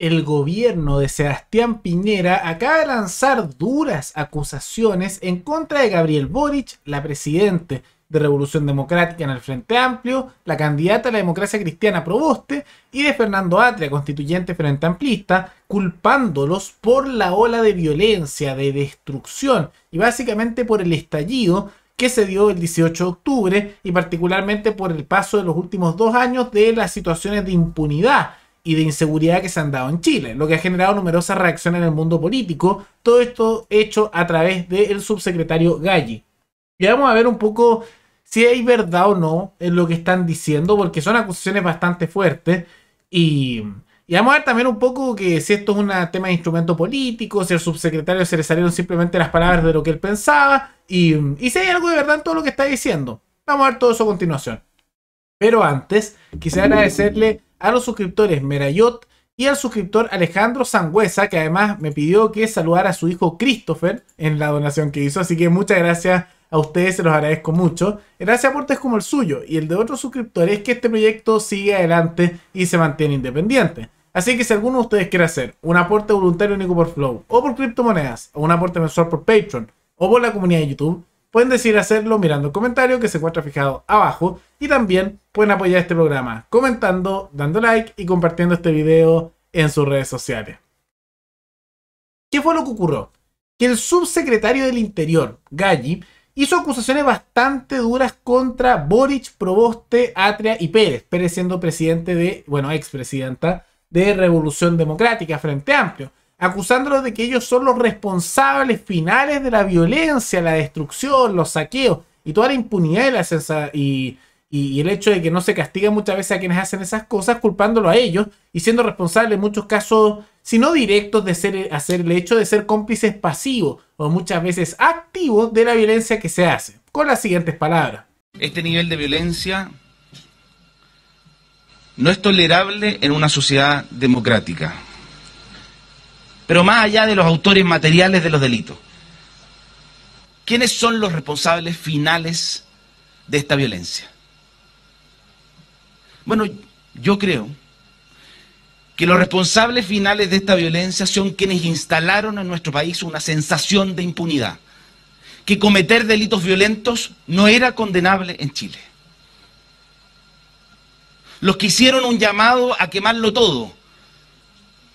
El gobierno de Sebastián Piñera acaba de lanzar duras acusaciones en contra de Gabriel Boric, la presidente de Revolución Democrática en el Frente Amplio, la candidata a la democracia cristiana Proboste, y de Fernando Atria, constituyente Frente Amplista, culpándolos por la ola de violencia, de destrucción y básicamente por el estallido que se dio el 18 de octubre y particularmente por el paso de los últimos 2 años de las situaciones de impunidad y de inseguridad que se han dado en Chile, lo que ha generado numerosas reacciones en el mundo político, todo esto hecho a través del subsecretario Galli. Y vamos a ver un poco si hay verdad o no en lo que están diciendo, porque son acusaciones bastante fuertes, y vamos a ver también un poco que si esto es un tema de instrumento político, si al subsecretario se le salieron simplemente las palabras de lo que él pensaba, y si hay algo de verdad en todo lo que está diciendo. Vamos a ver todo eso a continuación. Pero antes, quisiera agradecerle a los suscriptores Merayot y al suscriptor Alejandro Sangüesa, que además me pidió que saludara a su hijo Christopher en la donación que hizo. Así que muchas gracias a ustedes, se los agradezco mucho. Gracias a aportes como el suyo y el de otros suscriptores, que este proyecto sigue adelante y se mantiene independiente. Así que si alguno de ustedes quiere hacer un aporte voluntario único por Flow, o por criptomonedas, o un aporte mensual por Patreon, o por la comunidad de YouTube, pueden decidir hacerlo mirando el comentario que se encuentra fijado abajo, y también pueden apoyar este programa comentando, dando like y compartiendo este video en sus redes sociales. ¿Qué fue lo que ocurrió? Que el subsecretario del Interior, Galli, hizo acusaciones bastante duras contra Boric, Proboste, Atria y Pérez. Pérez siendo presidente de, expresidenta de Revolución Democrática, Frente Amplio, acusándolos de que ellos son los responsables finales de la violencia, la destrucción, los saqueos y toda la impunidad y el hecho de que no se castiga muchas veces a quienes hacen esas cosas, culpándolo a ellos y siendo responsables en muchos casos, si no directos, de hacer el hecho de ser cómplices pasivos o muchas veces activos de la violencia que se hace. Con las siguientes palabras. Este nivel de violencia no es tolerable en una sociedad democrática. Pero más allá de los autores materiales de los delitos, ¿quiénes son los responsables finales de esta violencia? Bueno, yo creo que los responsables finales de esta violencia son quienes instalaron en nuestro país una sensación de impunidad, que cometer delitos violentos no era condenable en Chile. Los que hicieron un llamado a quemarlo todo,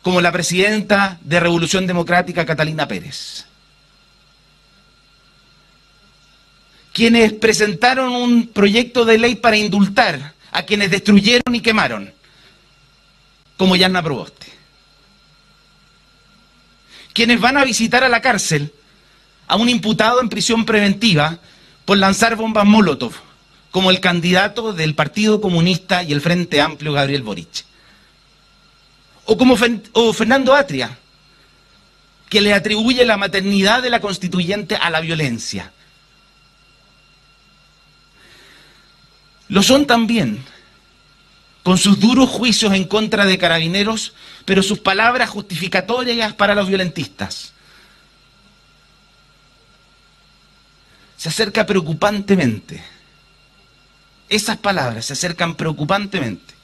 como la presidenta de Revolución Democrática, Catalina Pérez. Quienes presentaron un proyecto de ley para indultar a quienes destruyeron y quemaron, como Yanna Proboste. Quienes van a visitar a la cárcel a un imputado en prisión preventiva por lanzar bombas Molotov, como el candidato del Partido Comunista y el Frente Amplio, Gabriel Boric. O Fernando Atria, que le atribuye la maternidad de la constituyente a la violencia. Lo son también con sus duros juicios en contra de carabineros, pero sus palabras justificatorias para los violentistas. Se acerca preocupantemente, esas palabras se acercan preocupantemente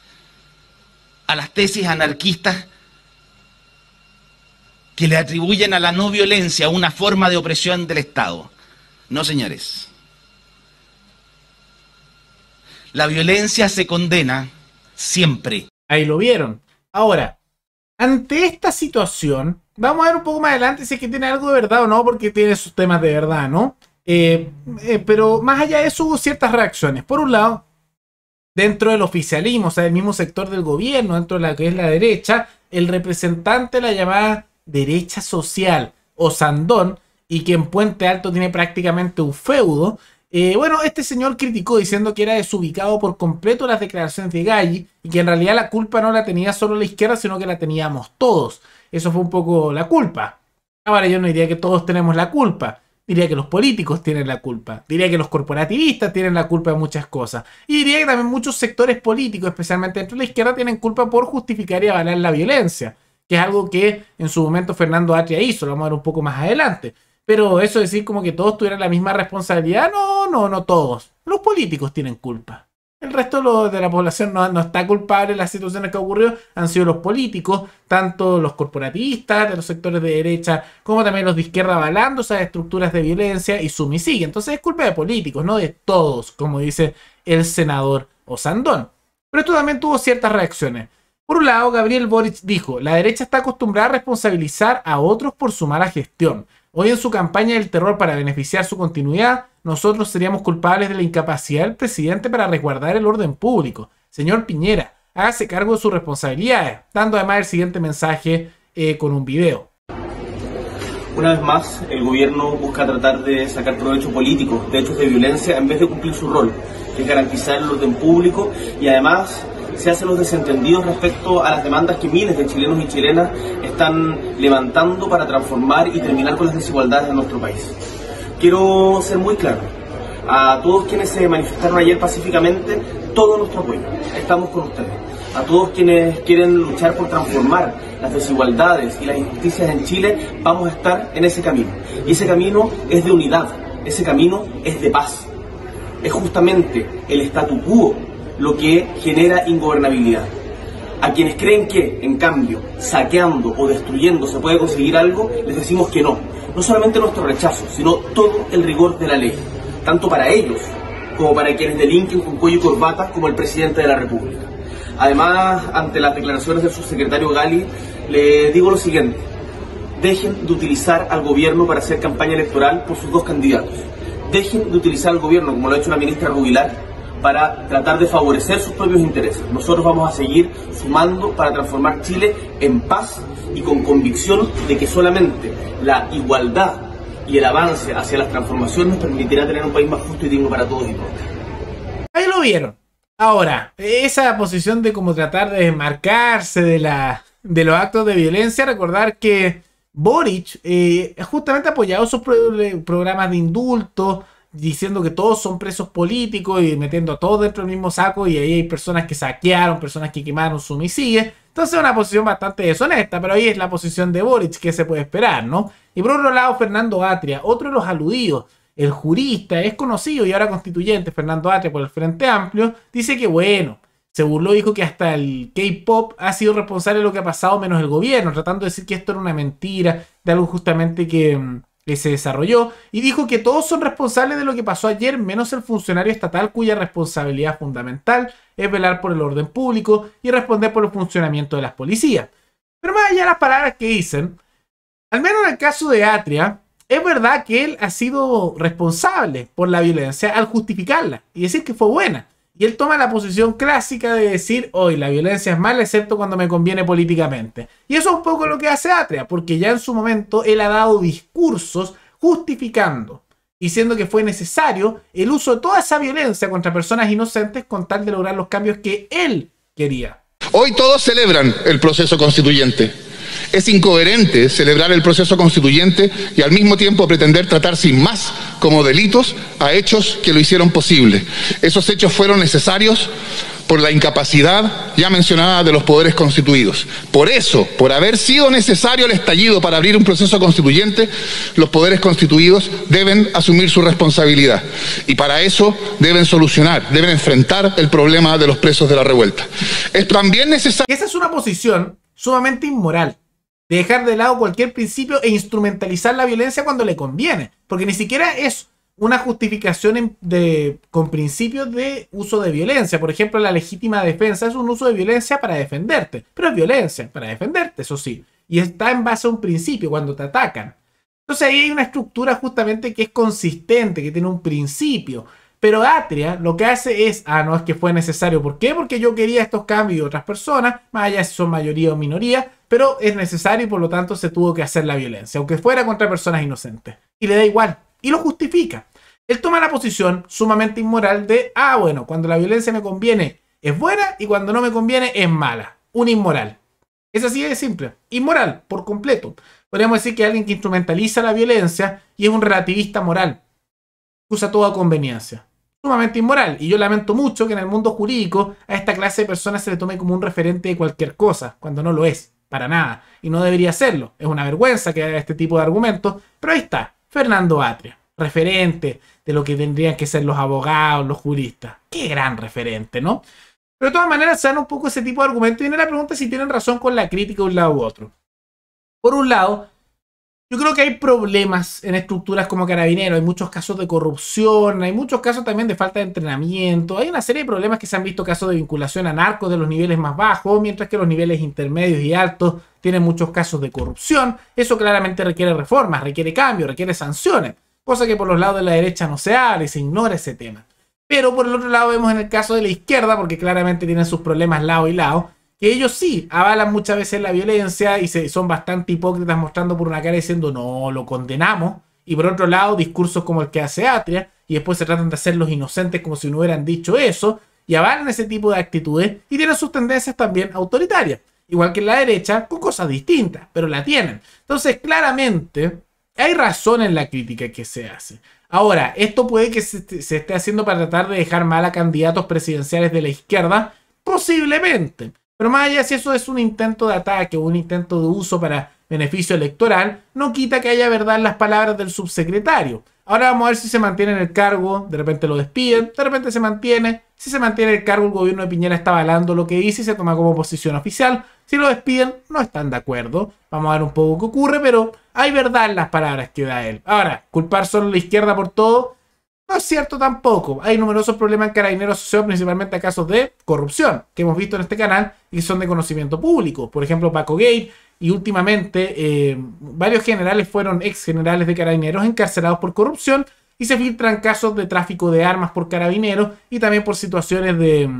a las tesis anarquistas que le atribuyen a la no violencia una forma de opresión del Estado. No, señores. La violencia se condena siempre. Ahí lo vieron. Ahora, ante esta situación, vamos a ver un poco más adelante si es que tiene algo de verdad o no, porque tiene sus temas de verdad, ¿no? Pero más allá de eso hubo ciertas reacciones. Por un lado, dentro del oficialismo, o sea, del mismo sector del gobierno, dentro de la que es la derecha, el representante de la llamada derecha social, Osandón, y que en Puente Alto tiene prácticamente un feudo, este señor criticó diciendo que era desubicado por completo las declaraciones de Galli y que en realidad la culpa no la tenía solo la izquierda, sino que la teníamos todos. Eso fue un poco la culpa. Ahora yo no diría que todos tenemos la culpa. Diría que los políticos tienen la culpa. Diría que los corporativistas tienen la culpa de muchas cosas. Y diría que también muchos sectores políticos, especialmente dentro de la izquierda, tienen culpa por justificar y avalar la violencia. Que es algo que en su momento Fernando Atria hizo. Lo vamos a ver un poco más adelante. Pero eso decir como que todos tuvieran la misma responsabilidad, no todos. Los políticos tienen culpa. El el resto de la población no está culpable de las situaciones que ocurrió, han sido los políticos, tanto los corporativistas de los sectores de derecha, como también los de izquierda avalando esas estructuras de violencia y suma y sigue. Entonces es culpa de políticos, no de todos, como dice el senador Osandón. Pero esto también tuvo ciertas reacciones. Por un lado, Gabriel Boric dijo: la derecha está acostumbrada a responsabilizar a otros por su mala gestión. Hoy en su campaña del terror para beneficiar su continuidad, nosotros seríamos culpables de la incapacidad del presidente para resguardar el orden público. Señor Piñera, hágase cargo de sus responsabilidades, dando además el siguiente mensaje con un video. Una vez más, el gobierno busca tratar de sacar provecho político de hechos de violencia en vez de cumplir su rol, que es garantizar el orden público, y además se hacen los desentendidos respecto a las demandas que miles de chilenos y chilenas están levantando para transformar y terminar con las desigualdades de nuestro país. Quiero ser muy claro: a todos quienes se manifestaron ayer pacíficamente, todo nuestro apoyo. Estamos con ustedes. A todos quienes quieren luchar por transformar las desigualdades y las injusticias en Chile, vamos a estar en ese camino. Y ese camino es de unidad, ese camino es de paz. Es justamente el statu quo lo que genera ingobernabilidad. A quienes creen que, en cambio, saqueando o destruyendo se puede conseguir algo, les decimos que no. No solamente nuestro rechazo, sino todo el rigor de la ley, tanto para ellos como para quienes delinquen con cuello y corbata, como el presidente de la República. Además, ante las declaraciones del subsecretario Gali, le digo lo siguiente: dejen de utilizar al gobierno para hacer campaña electoral por sus dos candidatos. Dejen de utilizar al gobierno, como lo ha hecho la ministra Rubilar, para tratar de favorecer sus propios intereses. Nosotros vamos a seguir sumando para transformar Chile en paz y con convicción de que solamente la igualdad y el avance hacia las transformaciones nos permitirá tener un país más justo y digno para todos y todas. Ahí lo vieron. Ahora, esa posición de como tratar de desmarcarse de los actos de violencia, recordar que Boric justamente ha apoyado esos programas de indulto, diciendo que todos son presos políticos y metiendo a todos dentro del mismo saco, y ahí hay personas que saquearon, personas que quemaron su homicidio. Entonces es una posición bastante deshonesta, pero ahí es la posición de Boric, que se puede esperar, ¿no? Y por otro lado, Fernando Atria, otro de los aludidos, el jurista, es conocido y ahora constituyente, Fernando Atria, por el Frente Amplio, dice que bueno, se burló, dijo que hasta el K-pop ha sido responsable de lo que ha pasado menos el gobierno, tratando de decir que esto era una mentira, de algo justamente que se desarrolló, y dijo que todos son responsables de lo que pasó ayer, menos el funcionario estatal cuya responsabilidad fundamental es velar por el orden público y responder por el funcionamiento de las policías. Pero más allá de las palabras que dicen, al menos en el caso de Atria, es verdad que él ha sido responsable por la violencia al justificarla y decir que fue buena. Y él toma la posición clásica de decir: hoy la violencia es mala excepto cuando me conviene políticamente. Y eso es un poco lo que hace Atria, porque ya en su momento él ha dado discursos justificando, diciendo que fue necesario el uso de toda esa violencia contra personas inocentes con tal de lograr los cambios que él quería. Hoy todos celebran el proceso constituyente. Es incoherente celebrar el proceso constituyente y al mismo tiempo pretender tratar sin más como delitos a hechos que lo hicieron posible. Esos hechos fueron necesarios por la incapacidad ya mencionada de los poderes constituidos. Por eso, por haber sido necesario el estallido para abrir un proceso constituyente, los poderes constituidos deben asumir su responsabilidad. Y para eso deben solucionar, deben enfrentar el problema de los presos de la revuelta. Es también necesario... Esa es una posición sumamente inmoral, de dejar de lado cualquier principio e instrumentalizar la violencia cuando le conviene, porque ni siquiera es una justificación con principios de uso de violencia. Por ejemplo, la legítima defensa es un uso de violencia para defenderte, pero es violencia para defenderte, eso sí, y está en base a un principio cuando te atacan. Entonces ahí hay una estructura justamente que es consistente, que tiene un principio. Pero Atria lo que hace es: no, es que fue necesario. ¿Por qué? Porque yo quería estos cambios de otras personas, más allá si son mayoría o minoría, pero es necesario y por lo tanto se tuvo que hacer la violencia, aunque fuera contra personas inocentes. Y le da igual, y lo justifica. Él toma la posición sumamente inmoral de: bueno, cuando la violencia me conviene es buena y cuando no me conviene es mala. Un inmoral. Es así de simple. Inmoral, por completo. Podríamos decir que alguien que instrumentaliza la violencia y es un relativista moral. Usa toda conveniencia. Sumamente inmoral, y yo lamento mucho que en el mundo jurídico a esta clase de personas se le tome como un referente de cualquier cosa, cuando no lo es, para nada, y no debería serlo. Es una vergüenza que haga este tipo de argumentos, pero ahí está, Fernando Atria. referente de lo que tendrían que ser los abogados, los juristas. Qué gran referente, ¿no? Pero de todas maneras se dan un poco ese tipo de argumentos y viene la pregunta si tienen razón con la crítica de un lado u otro. Por un lado, yo creo que hay problemas en estructuras como Carabineros, hay muchos casos de corrupción, hay muchos casos también de falta de entrenamiento, hay una serie de problemas que se han visto, casos de vinculación a narcos de los niveles más bajos, mientras que los niveles intermedios y altos tienen muchos casos de corrupción. Eso claramente requiere reformas, requiere cambios, requiere sanciones, cosa que por los lados de la derecha no se habla y se ignora ese tema. Pero por el otro lado vemos en el caso de la izquierda, porque claramente tienen sus problemas lado y lado, que ellos sí avalan muchas veces la violencia y son bastante hipócritas mostrando por una cara diciendo no, lo condenamos. Y por otro lado, discursos como el que hace Atria y después se tratan de hacer los inocentes como si no hubieran dicho eso y avalan ese tipo de actitudes y tienen sus tendencias también autoritarias. Igual que en la derecha, con cosas distintas, pero la tienen. Entonces, claramente, hay razón en la crítica que se hace. Ahora, esto puede que se esté haciendo para tratar de dejar mal a candidatos presidenciales de la izquierda, posiblemente. Pero más allá si eso es un intento de ataque o un intento de uso para beneficio electoral, no quita que haya verdad en las palabras del subsecretario. Ahora vamos a ver si se mantiene en el cargo, de repente lo despiden, de repente se mantiene. Si se mantiene el cargo, el gobierno de Piñera está avalando lo que dice y se toma como posición oficial. Si lo despiden, no están de acuerdo. Vamos a ver un poco qué ocurre, pero hay verdad en las palabras que da él. Ahora, culpar solo a la izquierda por todo no es cierto tampoco. Hay numerosos problemas en Carabineros asociados principalmente a casos de corrupción que hemos visto en este canal y que son de conocimiento público. Por ejemplo, Paco Gate y últimamente varios generales fueron ex generales de Carabineros encarcelados por corrupción y se filtran casos de tráfico de armas por Carabineros y también por situaciones de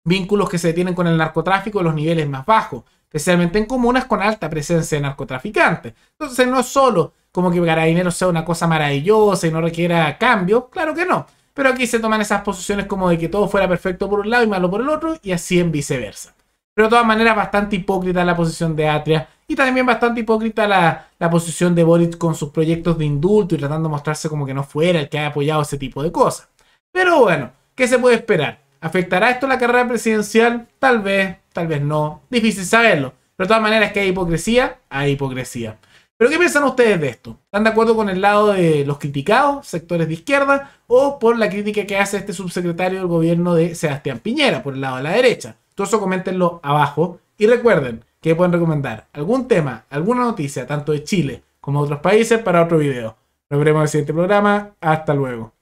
vínculos que se tienen con el narcotráfico en los niveles más bajos, especialmente en comunas con alta presencia de narcotraficantes. Entonces no es solo como que Carabineros sea una cosa maravillosa y no requiera cambio, claro que no. Pero aquí se toman esas posiciones como de que todo fuera perfecto por un lado y malo por el otro, y así en viceversa. Pero de todas maneras bastante hipócrita la posición de Atria, y también bastante hipócrita la posición de Boric con sus proyectos de indulto y tratando de mostrarse como que no fuera el que haya apoyado ese tipo de cosas. Pero bueno, ¿qué se puede esperar? ¿Afectará esto la carrera presidencial? Tal vez no. Difícil saberlo. Pero de todas maneras que hay hipocresía, hay hipocresía. ¿Pero qué piensan ustedes de esto? ¿Están de acuerdo con el lado de los criticados, sectores de izquierda, o por la crítica que hace este subsecretario del gobierno de Sebastián Piñera, por el lado de la derecha? Todo eso coméntenlo abajo. Y recuerden que pueden recomendar algún tema, alguna noticia, tanto de Chile como de otros países, para otro video. Nos veremos en el siguiente programa. Hasta luego.